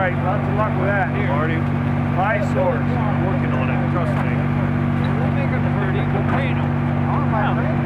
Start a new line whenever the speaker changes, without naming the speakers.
right. Lots of luck with that.
Marty,
High source.
I'm working on it. Trust me.
We'll make it pretty. We'll paint them.
Oh, my